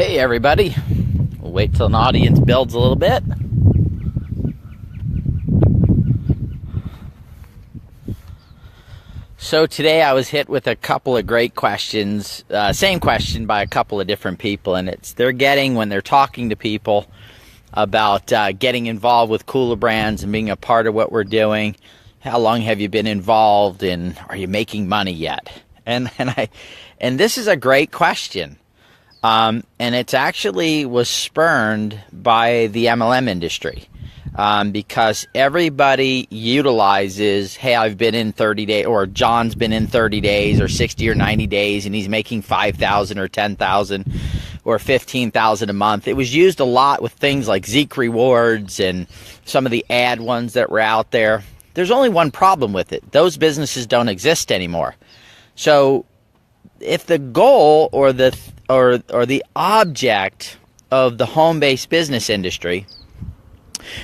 Hey everybody, we'll wait till an audience builds a little bit. So today I was hit with a couple of great questions, same question by a couple of different people, and when they're talking to people about getting involved with kulabrands and being a part of what we're doing. How long have you been involved, and are you making money yet? And this is a great question. And it actually was spurned by the MLM industry, because everybody utilizes, hey, I've been in 30 days, or John's been in 30 days or 60 or 90 days, and he's making 5,000 or 10,000 or 15,000 a month. It was used a lot with things like Zeek rewards and some of the ad ones that were out there. There's only one problem with it. Those businesses don't exist anymore. So if the goal or the object of the home-based business industry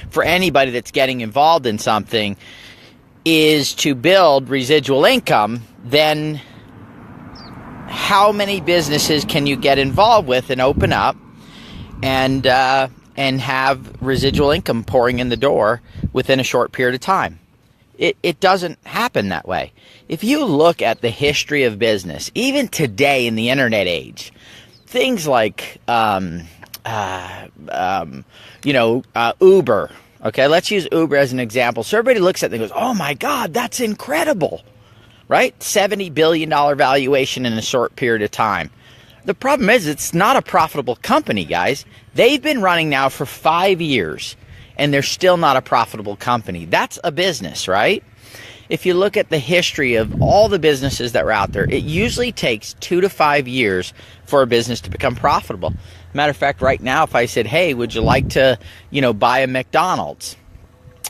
for anybody that's getting involved in something is to build residual income, then how many businesses can you get involved with and open up and have residual income pouring in the door within a short period of time? It doesn't happen that way. If you look at the history of business, even today in the internet age, things like Uber. Okay, let's use Uber as an example. So everybody looks at it and goes, "Oh my God, that's incredible!" Right? $70 billion valuation in a short period of time. The problem is, it's not a profitable company, guys. They've been running now for 5 years, and they're still not a profitable company. That's a business, right? If you look at the history of all the businesses that were out there, it usually takes 2 to 5 years for a business to become profitable. Matter of fact, right now, if I said, hey, would you like to, buy a McDonald's?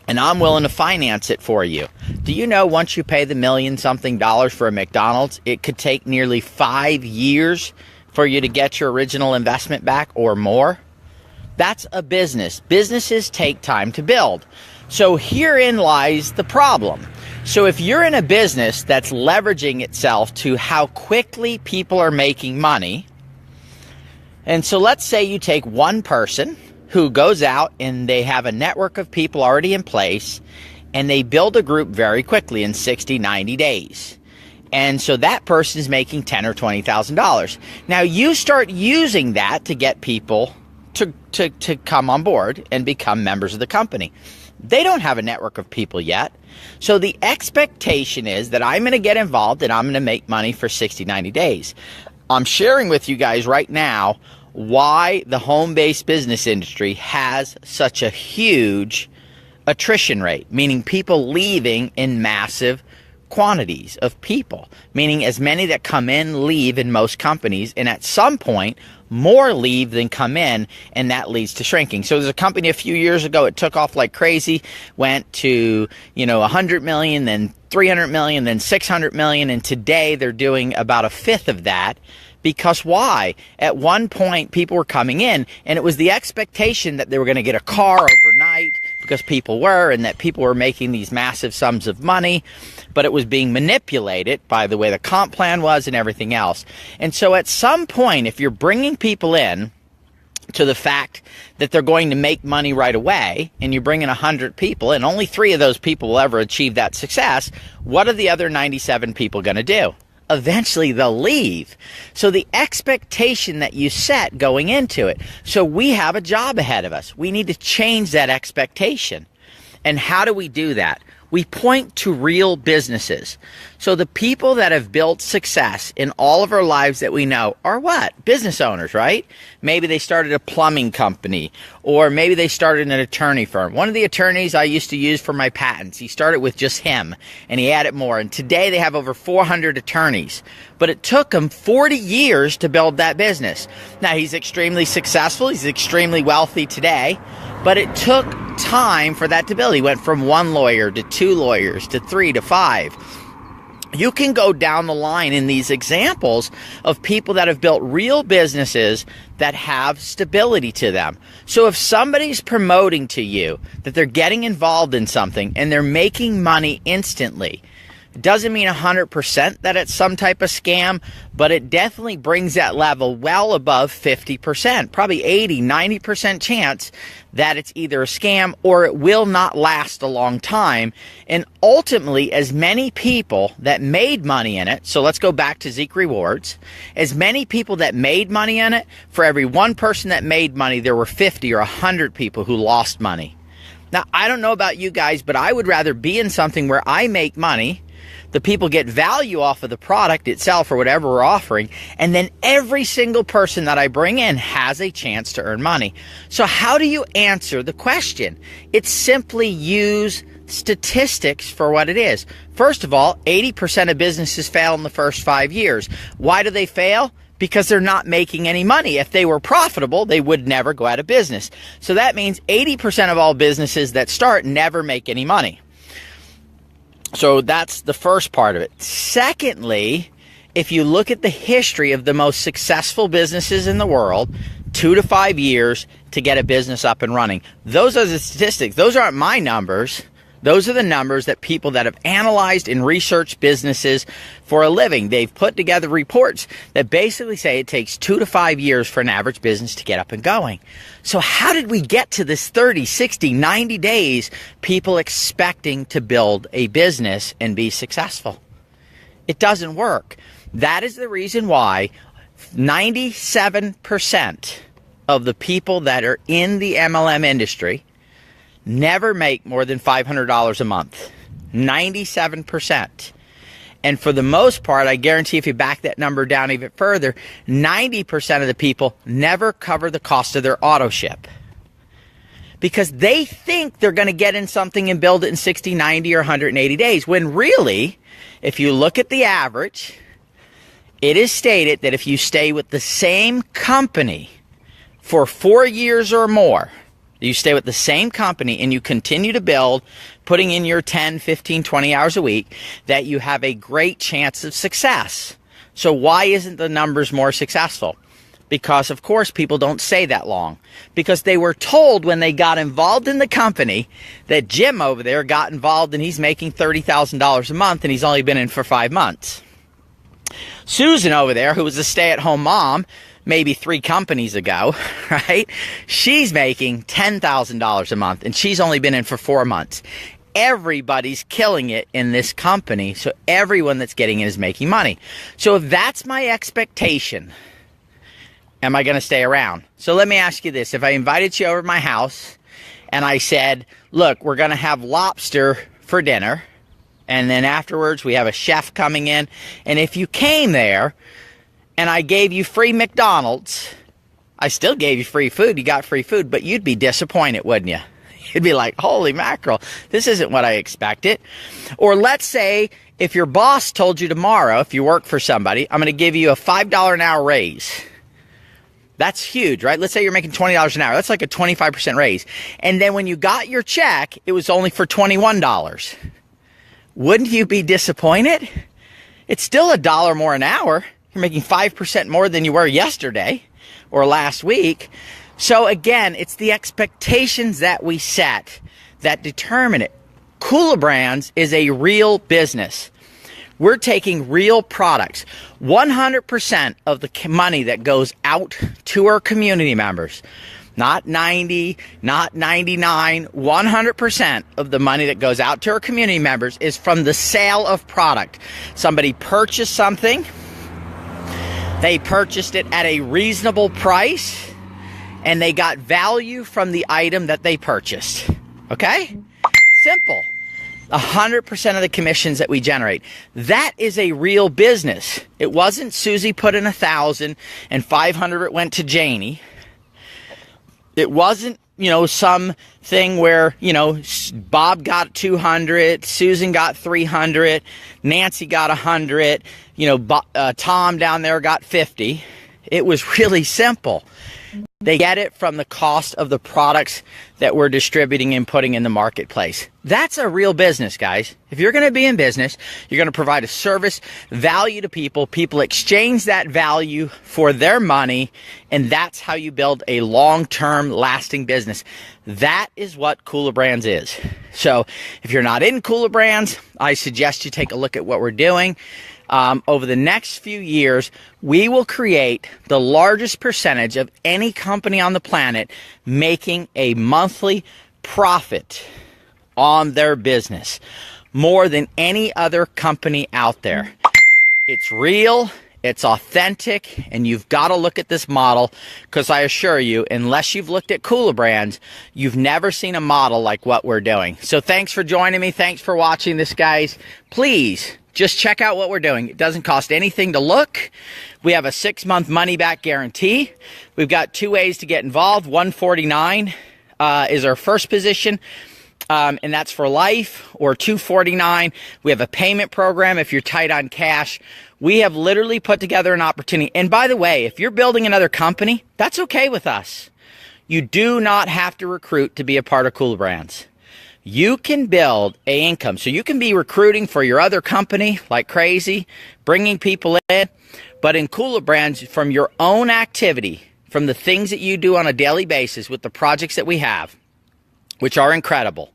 And I'm willing to finance it for you. Do you know once you pay the $million-something for a McDonald's, it could take nearly 5 years for you to get your original investment back or more? That's a business. Businesses take time to build. So herein lies the problem. So if you're in a business that's leveraging itself to how quickly people are making money, and so let's say you take one person who goes out and they have a network of people already in place, and they build a group very quickly in 60, 90 days. And so that person is making $10,000 or $20,000. Now you start using that to get people to come on board and become members of the company. They don't have a network of people yet. So the expectation is that I'm going to get involved and I'm going to make money for 60, 90 days. I'm sharing with you guys right now why the home-based business industry has such a huge attrition rate, meaning people leaving in massive quantities of people, meaning as many that come in leave in most companies, and at some point more leave than come in, and that leads to shrinking. So there's a company a few years ago, it took off like crazy, went to 100 million, then 300 million, then 600 million, and today they're doing about a fifth of that. Because why? At one point people were coming in and it was the expectation that they were going to get a car overnight, because people were, and that people were making these massive sums of money, but it was being manipulated by the way the comp plan was and everything else. And so at some point, if you're bringing people in to the fact that they're going to make money right away, and you bring in 100 people and only 3 of those people will ever achieve that success, what are the other 97 people going to do? Eventually they'll leave. So the expectation that you set going into it. So we have a job ahead of us. We need to change that expectation. And how do we do that? We point to real businesses. So the people that have built success in all of our lives that we know are what? Business owners, right? Maybe they started a plumbing company, or maybe they started an attorney firm. One of the attorneys I used to use for my patents, he started with just him, and he added more. And today they have over 400 attorneys. But it took him 40 years to build that business. Now, he's extremely successful. He's extremely wealthy today. But it took time for that to build. He went from 1 lawyer to 2 lawyers to 3 to 5. You can go down the line in these examples of people that have built real businesses that have stability to them. So if somebody's promoting to you that they're getting involved in something and they're making money instantly, It doesn't mean 100% that it's some type of scam, but it definitely brings that level well above 50%, probably 80, 90% chance that it's either a scam or it will not last a long time. And ultimately, as many people that made money in it, so let's go back to Zeek Rewards, as many people that made money in it, for every one person that made money, there were 50 or 100 people who lost money. Now, I don't know about you guys, but I would rather be in something where I make money, the people get value off of the product itself or whatever we're offering, and then every single person that I bring in has a chance to earn money. So how do you answer the question? It's simply use statistics for what it is. First of all, 80% of businesses fail in the first 5 years. Why do they fail? Because they're not making any money. If they were profitable, they would never go out of business. So that means 80% of all businesses that start never make any money. So that's the first part of it. Secondly, if you look at the history of the most successful businesses in the world, 2 to 5 years to get a business up and running. Those are the statistics. Those aren't my numbers. Those are the numbers that people that have analyzed and researched businesses for a living. They've put together reports that basically say it takes 2 to 5 years for an average business to get up and going. So how did we get to this 30, 60, 90 days people expecting to build a business and be successful? It doesn't work. That is the reason why 97% of the people that are in the MLM industry never make more than $500 a month. 97%. And for the most part, I guarantee if you back that number down even further, 90% of the people never cover the cost of their auto ship. Because they think they're going to get in something and build it in 60, 90, or 180 days. When really, if you look at the average, it is stated that if you stay with the same company for 4 years or more, you stay with the same company and you continue to build, putting in your 10, 15, 20 hours a week, that you have a great chance of success. So why isn't the numbers more successful? Because, of course, people don't stay that long. Because they were told when they got involved in the company that Jim over there got involved and he's making $30,000 a month and he's only been in for 5 months. Susan over there, who was a stay-at-home mom, maybe 3 companies ago, right? She's making $10,000 a month and she's only been in for 4 months. Everybody's killing it in this company, so everyone that's getting it is making money. So if that's my expectation, am I going to stay around? So let me ask you this. If I invited you over to my house and I said, look, we're going to have lobster for dinner, and then afterwards we have a chef coming in, and if you came there and I gave you free McDonald's, I still gave you free food, you got free food, but you'd be disappointed, wouldn't you? You'd be like, holy mackerel, this isn't what I expected. Or let's say if your boss told you tomorrow, if you work for somebody, I'm going to give you a $5 an hour raise. That's huge, right? Let's say you're making $20 an hour. That's like a 25% raise. And then when you got your check, it was only for $21. Wouldn't you be disappointed? It's still $1 more an hour. You're making 5% more than you were yesterday or last week. So again, it's the expectations that we set that determine it. Kulabrands is a real business. We're taking real products. 100% of the money that goes out to our community members, not 90, not 99, 100% of the money that goes out to our community members is from the sale of product. Somebody purchased something. They purchased it at a reasonable price, and they got value from the item that they purchased. Okay? Simple. 100% of the commissions that we generate. That is a real business. It wasn't Susie put in 1,000 and 500 it went to Janie. It wasn't, some thing where, Bob got 200, Susan got 300, Nancy got 100, Tom down there got 50. It was really simple. They get it from the cost of the products that we're distributing and putting in the marketplace. That's a real business, guys. If you're going to be in business, you're going to provide a service, value to people. People exchange that value for their money, and that's how you build a long-term, lasting business. That is what Kulabrands is. So if you're not in Kulabrands, I suggest you take a look at what we're doing. Over the next few years, we will create the largest percentage of any company on the planet making a monthly profit on their business, more than any other company out there. It's real, it's authentic, and you've got to look at this model, because I assure you, unless you've looked at Kulabrands, you've never seen a model like what we're doing. So thanks for joining me. Thanks for watching this, guys. Please just check out what we're doing. It doesn't cost anything to look. We have a 6-month money-back guarantee. We've got 2 ways to get involved. $149 is our first position, and that's for life, or $249. We have a payment program if you're tight on cash. We have literally put together an opportunity. And by the way, if you're building another company, that's okay with us. You do not have to recruit to be a part of Kulabrands. You can build an income. So you can be recruiting for your other company like crazy, bringing people in. But in Kulabrands, from your own activity, from the things that you do on a daily basis with the projects that we have, which are incredible,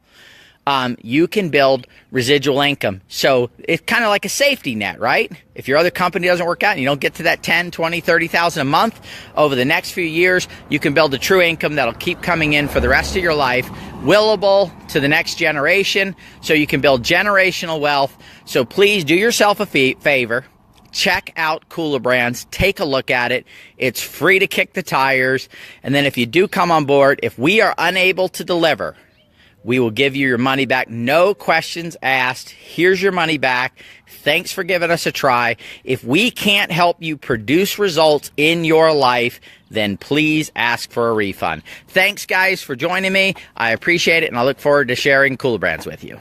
you can build residual income. So it's kind of like a safety net, right? If your other company doesn't work out and you don't get to that 10, 20, 30,000 a month over the next few years, you can build a true income that'll keep coming in for the rest of your life, willable to the next generation, so you can build generational wealth. So please do yourself a favor. Check out Kulabrands. Take a look at it. It's free to kick the tires. And then if you do come on board, if we are unable to deliver, we will give you your money back. No questions asked. Here's your money back. Thanks for giving us a try. If we can't help you produce results in your life, then please ask for a refund. Thanks, guys, for joining me. I appreciate it, and I look forward to sharing Kulabrands with you.